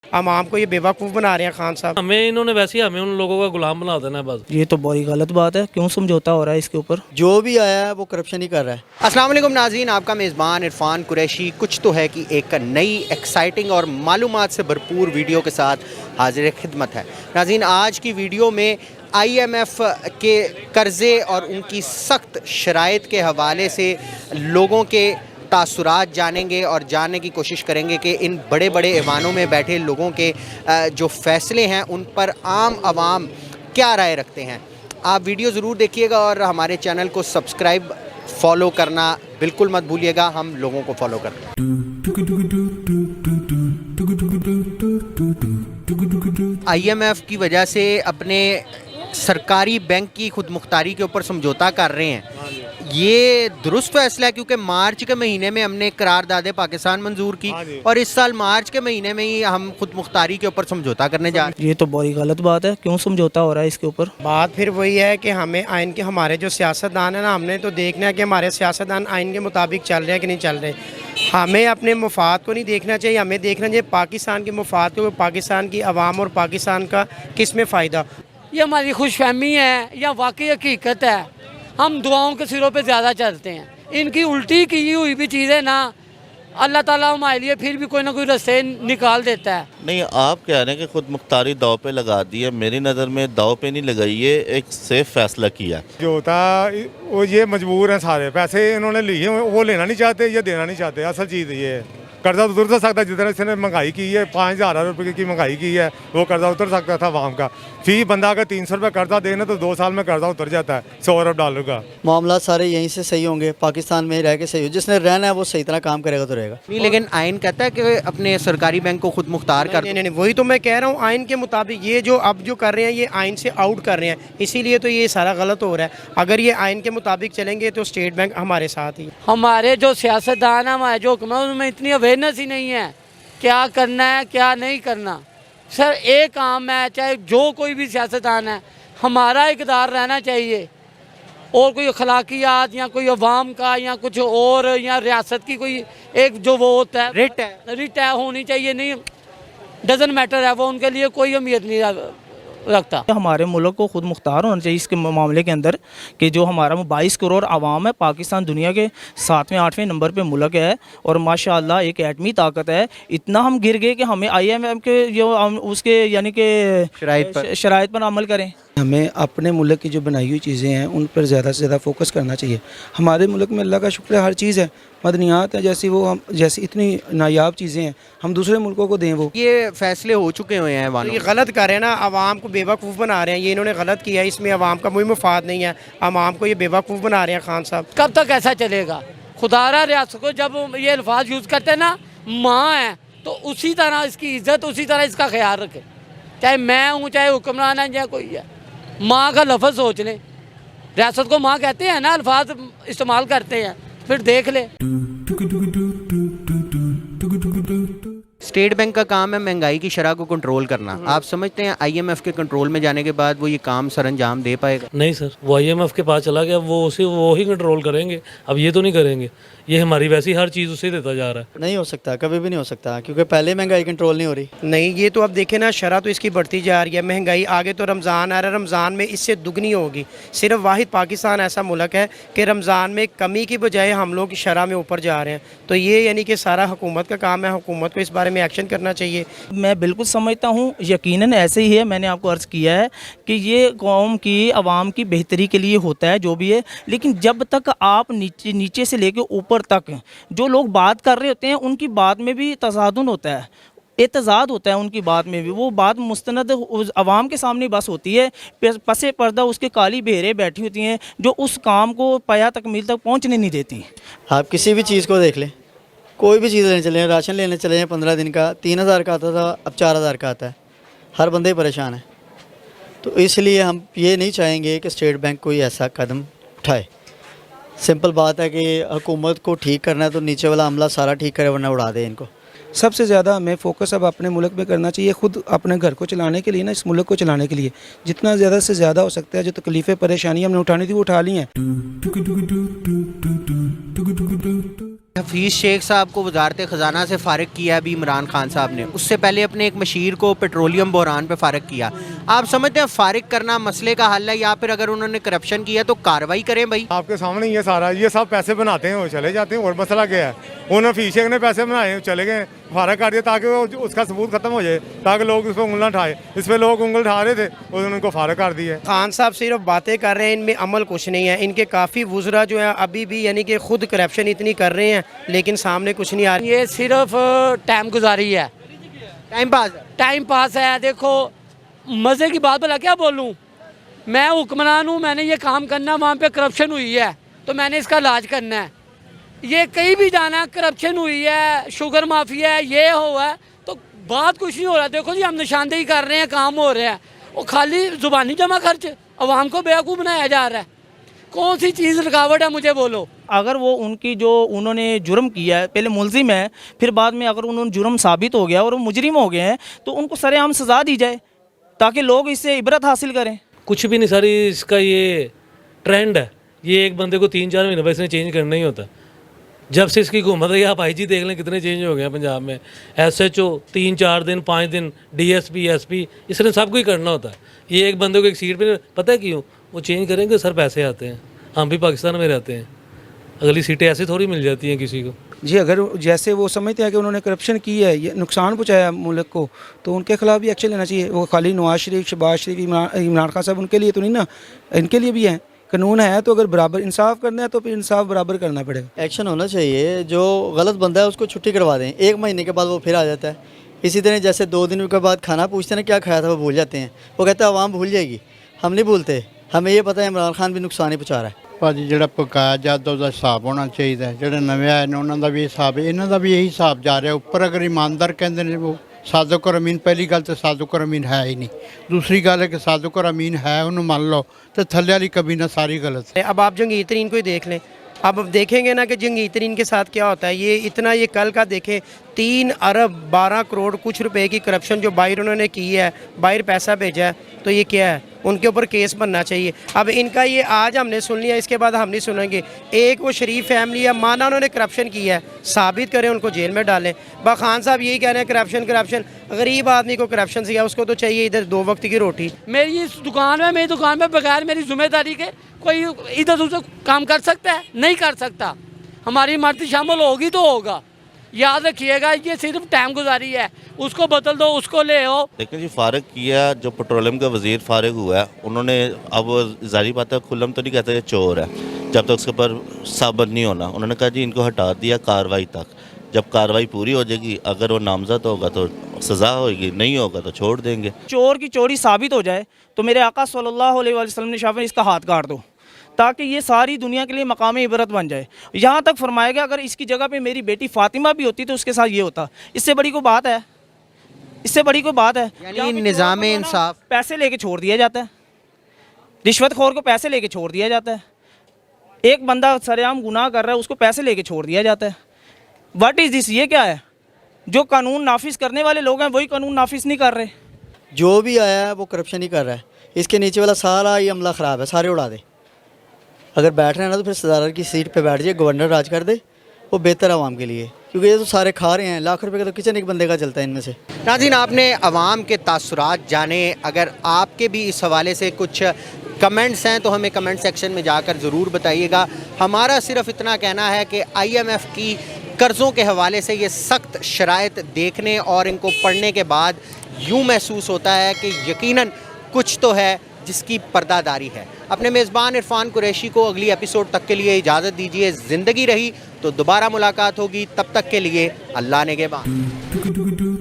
आवाम को ये बेवकूफ़ बना रहे हैं खान साहब। हमें इन्होंने वैसे ही हमें उन लोगों का गुलाम बना देना है बस। ये तो बड़ी गलत बात है, क्यों समझौता हो रहा है इसके ऊपर? जो भी आया है वो करप्शन ही कर रहा है। अस्सलाम वालेकुम नाज़रीन, आपका मेज़बान इरफान कुरैशी कुछ तो है कि एक नई एक्साइटिंग और मालूमात से भरपूर वीडियो के साथ हाजिर खिदमत है। नाज़रीन, आज की वीडियो में IMF के कर्ज़े और उनकी सख्त शराइत के हवाले से लोगों के तासुरात जानेंगे और जानने की कोशिश करेंगे कि इन बड़े बड़े ऐवानों में बैठे लोगों के जो फ़ैसले हैं उन पर आम आवाम क्या राय रखते हैं। आप वीडियो ज़रूर देखिएगा और हमारे चैनल को सब्सक्राइब फॉलो करना बिल्कुल मत भूलिएगा। हम लोगों को फॉलो करते हैं। IMF की वजह से अपने सरकारी बैंक की खुद मुख्तारी के ऊपर समझौता कर रहे हैं। ये दुरुस्त फैसला है क्योंकि मार्च के महीने में हमने करारदादे पाकिस्तान मंजूर की और इस साल मार्च के महीने में ही हम खुद मुख्तारी के ऊपर समझौता करने जा रहे हैं। ये तो बड़ी गलत बात है, क्यों समझौता हो रहा है इसके ऊपर? बात फिर वही है कि हमें आइन के हमारे जो सियासतदान है ना, हमने तो देखना है कि हमारे सियासतदान आइन के मुताबिक चल रहे हैं कि नहीं चल रहे। हमें अपने मुफाद को नहीं देखना चाहिए, हमें देखना चाहिए पाकिस्तान के मुफाद को, पाकिस्तान की आवाम और पाकिस्तान का किस में फ़ायदा। ये हमारी खुशफहमी है या वाकई हकीकत है? हम दुआओं के सिरों पे ज़्यादा चलते हैं। इनकी उल्टी की हुई भी चीज़ें ना अल्लाह ताला हमारे लिए फिर भी कोई ना कोई रास्ते निकाल देता है। नहीं, आप कह रहे हैं कि खुद मुख्तारी दाव पे लगा दी है। मेरी नज़र में दाव पे नहीं लगाई है, एक सेफ फैसला किया। जो होता वो ये मजबूर हैं सारे, पैसे इन्होंने लिए वो लेना नहीं चाहते या देना नहीं चाहते। असल चीज़ ये है, कर्जा तो उतर सकता है। जितना इसने महंगाई की है, 5,000 रुपये की महंगाई की है, वो कर्जा उतर सकता था आवाम का। फी बंदा अगर 300 रुपये कर्जा देना तो 2 साल में कर्जा उतर जाता है $100 अरब का। मामला सारे यहीं से सही होंगे, पाकिस्तान में रह के सही हो। जिसने रहना है वो सही तरह काम करेगा तो रहेगा। नहीं, लेकिन आइन कहता है कि अपने सरकारी बैंक को खुद मुख्तार कर। नहीं, वही तो मैं कह रहा हूँ, आइन के मुताबिक ये जो अब जो कर रहे हैं ये आइन से आउट कर रहे हैं, इसीलिए तो ये सारा गलत हो रहा है। अगर ये आइन के मुताबिक चलेंगे तो स्टेट बैंक हमारे साथ ही। हमारे जो सियासतदान हैं, हमारे जो हुक्म है, उनमें इतनी अवेयरनेस ही नहीं है क्या करना है क्या नहीं करना। सर एक काम है, चाहे जो कोई भी सियासतदान है, हमारा इक़दार रहना चाहिए और कोई अखलाकियात या कोई अवाम का या कुछ और या रियासत की कोई एक जो वो होता है रिट है होनी चाहिए। नहीं डजन मैटर है, वो उनके लिए कोई अहमियत नहीं रखता। हमारे मुल्क को खुद मुख्तार होना चाहिए इसके मामले के अंदर कि जो हमारा 22 करोड़ आवाम है। पाकिस्तान दुनिया के 7वें 8वें नंबर पे मुल्क है और माशाअल्लाह एक एटमी ताकत है। इतना हम गिर गए कि हमें IMF के जो उसके यानी कि शराइत पर अमल करें। हमें अपने मुल्क की जो बनाई हुई चीज़ें हैं उन पर ज़्यादा से ज़्यादा फोकस करना चाहिए। हमारे मुल्क में अल्लाह का शुक्र है हर चीज़ है, मदनियात है जैसी वो, हम जैसी इतनी नायाब चीज़ें हैं हम दूसरे मुल्कों को दें। वो ये फैसले हो चुके हुए हैं, ये गलत कर रहे हैं ना, आवाम को बेवकूफ़ बना रहे हैं। ये इन्होंने गलत किया है, इसमें आवाम का कोई मुफाद नहीं है। आवाम को ये बेवकूफ़ बना रहे हैं खान साहब। कब तक ऐसा चलेगा? खुदारा रियासत को जब ये अल्फाज यूज़ करते हैं ना, माँ है तो उसी तरह इसकी इज्जत, उसी तरह इसका ख्याल रखें। चाहे मैं हूँ, चाहे हुक्मरान है, चाहे कोई है। माँ का लफ्ज़ सोच लें। रियासत को माँ कहते हैं ना, अल्फाज इस्तेमाल करते हैं, फिर देख ले। स्टेट बैंक का काम है महंगाई की शरह को कंट्रोल करना। आप समझते हैं IMF के कंट्रोल में जाने के बाद वो ये काम सर अंजाम दे पाएगा? नहीं सर, वो IMF के पास चला गया, वो ही कंट्रोल करेंगे। अब ये तो नहीं करेंगे, ये हमारी वैसी हर चीज़ उसे देता जा रहा है। नहीं हो सकता, कभी भी नहीं हो सकता, क्योंकि पहले महंगाई कंट्रोल नहीं हो रही। नहीं, ये तो अब देखें ना, शरह तो इसकी बढ़ती जा रही है। महंगाई आगे तो रमज़ान आ रहा है, रमज़ान में इससे दुगनी होगी। सिर्फ वाहिद पाकिस्तान ऐसा मुल्क है कि रमज़ान में कमी की बजाय हम लोग शरह में ऊपर जा रहे हैं। तो ये यानी कि सारा हुकूमत का काम है, हुकूमत को इस बारे में एक्शन करना चाहिए। मैं बिल्कुल समझता हूँ, यकीनन ऐसे ही है। मैंने आपको अर्ज़ किया है कि ये कौम की आवाम की बेहतरी के लिए होता है जो भी है, लेकिन जब तक आप नीचे से लेकर ऊपर तक जो लोग बात कर रहे होते हैं उनकी बात में भी तज़ादुन होता है, एतज़ाद होता है उनकी बात में भी। वो बात मुस्तनद आवाम के सामने बस होती है, पसे पर्दा उसके काली बहरें बैठी होती हैं जो उस काम को पाया तकमील तक पहुँचने नहीं देती। आप किसी भी चीज़ को देख लें, कोई भी चीज़ लेने चले, राशन लेने चले हैं, 15 दिन का 3,000 का आता था, अब 4,000 का आता है। हर बंदे परेशान है। तो इसलिए हम ये नहीं चाहेंगे कि स्टेट बैंक कोई ऐसा कदम उठाए। सिंपल बात है कि हुकूमत को ठीक करना है तो नीचे वाला अमला सारा ठीक करे, वरना उड़ा दे इनको। सबसे ज़्यादा हमें फोकस अब अपने मुल्क में करना चाहिए, खुद अपने घर को चलाने के लिए ना, इस मुल्क को चलाने के लिए जितना ज़्यादा से ज़्यादा हो सकता है। जो तकलीफ़ें परेशानियाँ हमने उठानी थी वो उठा ली हैं। حفیظ شیخ صاحب کو وزارت خزانہ سے فارغ کیا ابھی عمران خان صاحب نے, اس سے پہلے اپنے ایک مشیر کو پیٹرولیم بحران پہ فارغ کیا. آپ سمجھتے ہیں فارغ کرنا مسئلے کا حل ہے, یا پھر اگر انہوں نے کرپشن کیا تو کارروائی کریں بھائی؟ آپ کے سامنے یہ سارا, یہ سب پیسے بناتے ہیں وہ چلے جاتے ہیں, اور مسئلہ کیا ہے؟ انہوں حفیظ شیخ نے پیسے بنائے چلے گئے, فارغ کر دیا تاکہ وہ اس کا ثبوت ختم ہو جائے, تاکہ لوگ اس پہ انگل نہ اٹھائے. اس پہ لوگ انگل اٹھا رہے تھے, انہوں نے ان کو فارغ کر دیا. خان صاحب صرف باتیں کر رہے ہیں, ان میں عمل کچھ نہیں ہے. ان کے کافی وزراء جو ہیں ابھی بھی یعنی کہ خود کرپشن اتنی کر رہے ہیں لیکن سامنے کچھ نہیں آ رہا. یہ صرف ٹائم گزاری ہے, ٹائم پاس ہے. دیکھو مزے کی بات بلا کیا بولوں, میں حکمران ہوں, میں نے یہ کام کرنا, وہاں پہ کرپشن ہوئی ہے تو میں نے اس کا علاج کرنا ہے. یہ کہیں بھی جانا, کرپشن ہوئی ہے, شوگر مافیا ہے, یہ ہوا ہے, تو بات کچھ نہیں ہو رہا. دیکھو جی ہم نشاندہی کر رہے ہیں, کام ہو رہے ہیں, وہ خالی زبانی جمع خرچ, عوام کو بیوقوف بنایا جا رہا ہے. کون سی چیز رکاوٹ ہے مجھے بولو؟ اگر وہ ان کی جو انہوں نے جرم کیا ہے, پہلے ملزم ہے, پھر بعد میں اگر انہوں نے جرم ثابت ہو گیا اور وہ مجرم ہو گئے ہیں تو ان کو سرے عام سزا دی جائے تاکہ لوگ اس سے عبرت حاصل کریں. کچھ بھی نہیں ساری اس کا یہ ٹرینڈ ہے. یہ ایک بندے کو 3-4 مہینے بعد اس نے چینج کرنا ہی ہوتا. جب سے اس کی حکومت ہے, آپ آئی جی دیکھ لیں کتنے چینج ہو گئے ہیں پنجاب میں. ایس ایچ او 3-4 دن 5 دن, D S P S P, اس نے سب کو ہی کرنا ہوتا ہے. یہ ایک بندے کو ایک سیٹ پہ, پتہ ہے کیوں وہ چینج کریں گے؟ سر پیسے آتے ہیں, ہم بھی پاکستان میں رہتے ہیں, اگلی سیٹیں ایسے تھوڑی مل جاتی ہیں کسی کو. جی اگر جیسے وہ سمجھتے ہیں کہ انہوں نے کرپشن کی ہے, یہ نقصان پہنچایا ملک کو, تو ان کے خلاف بھی ایکشن لینا چاہیے. وہ خالی نواز شریف, شہباز شریف, عمران خان صاحب ان کے لیے تو نہیں نا, ان کے لیے بھی ہیں. قانون ہے تو اگر برابر انصاف کرنا ہے تو پھر انصاف برابر کرنا پڑے گا. ایکشن ہونا چاہیے. جو غلط بندہ ہے اس کو چھٹی کروا دیں, 1 مہینے کے بعد وہ پھر آ جاتا ہے. اسی طرح جیسے 2 دن کے بعد کھانا پوچھتے ہیں نا کیا کھایا تھا, وہ بھول جاتے ہیں. وہ کہتے ہیں عوام بھول جائے گی, ہم نہیں بھولتے. ہمیں یہ پتہ ہے عمران خان بھی نقصان ہی پہنچا رہا ہے. ਭਾਜੀ ਜਿਹੜਾ ਪਕਾਇਆ ਜਾਂਦਾ ਉਹਦਾ ਹਿਸਾਬ ਹੋਣਾ ਚਾਹੀਦਾ ਹੈ. ਜਿਹੜੇ ਨਵੇਂ ਆਏ ਨੇ ਉਹਨਾਂ ਦਾ ਵੀ ਹਿਸਾਬ, ਇਹਨਾਂ ਦਾ ਵੀ ਇਹੀ ਹਿਸਾਬ ਜਾ ਰਿਹਾ ਉੱਪਰ. ਅਗਰ ਇਮਾਨਦਾਰ ਕਹਿੰਦੇ ਨੇ ਉਹ ਸਾਦਿਕ ਔਰ ਅਮੀਨ, ਪਹਿਲੀ ਗੱਲ ਤਾਂ ਸਾਦਿਕ ਔਰ ਅਮੀਨ ਹੈ ਹੀ ਨਹੀਂ. ਦੂਸਰੀ ਗੱਲ ਹੈ ਕਿ ਸਾਦਿਕ ਔਰ ਅਮੀਨ ਹੈ ਉਹਨੂੰ ਮੰਨ ਲਓ, ਤੇ ਥੱਲੇ ਵਾਲੀ ਕਬੀਨਾ ਸਾਰੀ ਗਲਤ ਹੈ. اب آپ جنگیر ترین کو ہی دیکھ لیں, اب دیکھیں گے نا کہ جنگیر ترین کے ساتھ کیا ہوتا ہے. یہ اتنا, یہ کل کا دیکھیں 3 ارب 12 کروڑ کچھ روپے کی کرپشن جو باہر انہوں نے کی ہے, باہر پیسہ بھیجا ہے, تو یہ کیا ہے؟ ان کے اوپر کیس بننا چاہیے. اب ان کا یہ آج ہم نے سن لیا, اس کے بعد ہم نہیں سنیں گے. ایک وہ شریف فیملی ہے, مانا انہوں نے کرپشن کیا ہے, ثابت کریں, ان کو جیل میں ڈالیں. خان صاحب یہی کہہ رہے ہیں کرپشن کرپشن. غریب آدمی کو کرپشن سے, اس کو تو چاہیے ادھر 2 وقت کی روٹی. میری اس دکان میں, میری دکان میں بغیر میری ذمہ داری کے کوئی ادھر ادھر کام کر سکتا ہے؟ نہیں کر سکتا. ہماری مرضی شامل ہوگی تو ہوگا. یاد رکھیے گا, یہ صرف ٹائم گزاری ہے. اس کو بدل دو, اس کو لے آؤ. لیکن جی فارغ کیا جو پیٹرولیم کا وزیر فارغ ہوا ہے, انہوں نے, اب ظاہری بات ہے کھلم تو نہیں کہتا یہ چور ہے جب تک اس کے اوپر ثابت نہیں ہونا. انہوں نے کہا جی ان کو ہٹا دیا کارروائی تک. جب کارروائی پوری ہو جائے گی, اگر وہ نامزد ہوگا تو سزا ہوگی, نہیں ہوگا تو چھوڑ دیں گے. چور کی چوری ثابت ہو جائے تو میرے آقا صلی اللہ علیہ وسلم نے شاہ اس کا ہاتھ کاٹ دو, تاکہ یہ ساری دنیا کے لیے مقام عبرت بن جائے. یہاں تک فرمایا گیا اگر اس کی جگہ پہ میری بیٹی فاطمہ بھی ہوتی تو اس کے ساتھ یہ ہوتا. اس سے بڑی کوئی بات ہے؟ اس سے بڑی کوئی بات ہے؟ یعنی نظام انصاف, پیسے لے کے چھوڑ دیا جاتا ہے, رشوت خور کو پیسے لے کے چھوڑ دیا جاتا ہے. ایک بندہ سرعام گناہ کر رہا ہے, اس کو پیسے لے کے چھوڑ دیا جاتا ہے. واٹ از دس؟ یہ کیا ہے؟ جو قانون نافذ کرنے والے لوگ ہیں وہی قانون نافذ نہیں کر رہے. جو بھی آیا ہے وہ کرپشن ہی کر رہا ہے. اس کے نیچے والا سارا یہ عملہ خراب ہے, سارے اڑا دے. اگر بیٹھ رہے ہیں نا تو پھر صدارت کی سیٹ پہ بیٹھ جائے, گورنر راج کر دے, وہ بہتر ہے عوام کے لیے. کیونکہ یہ تو سارے کھا رہے ہیں, لاکھ روپے کا تو کچن ایک بندے کا چلتا ہے ان میں سے. ناظرین آپ نے عوام کے تاثرات جانے. اگر آپ کے بھی اس حوالے سے کچھ کمنٹس ہیں تو ہمیں کمنٹ سیکشن میں جا کر ضرور بتائیے گا. ہمارا صرف اتنا کہنا ہے کہ IMF کی قرضوں کے حوالے سے یہ سخت شرائط دیکھنے اور ان کو پڑھنے کے بعد یوں محسوس ہوتا ہے کہ یقیناً کچھ تو ہے جس کی پردہ داری ہے. اپنے میزبان عرفان قریشی کو اگلی ایپیسوڈ تک کے لیے اجازت دیجیے. زندگی رہی تو دوبارہ ملاقات ہوگی, تب تک کے لیے اللہ نگہبان.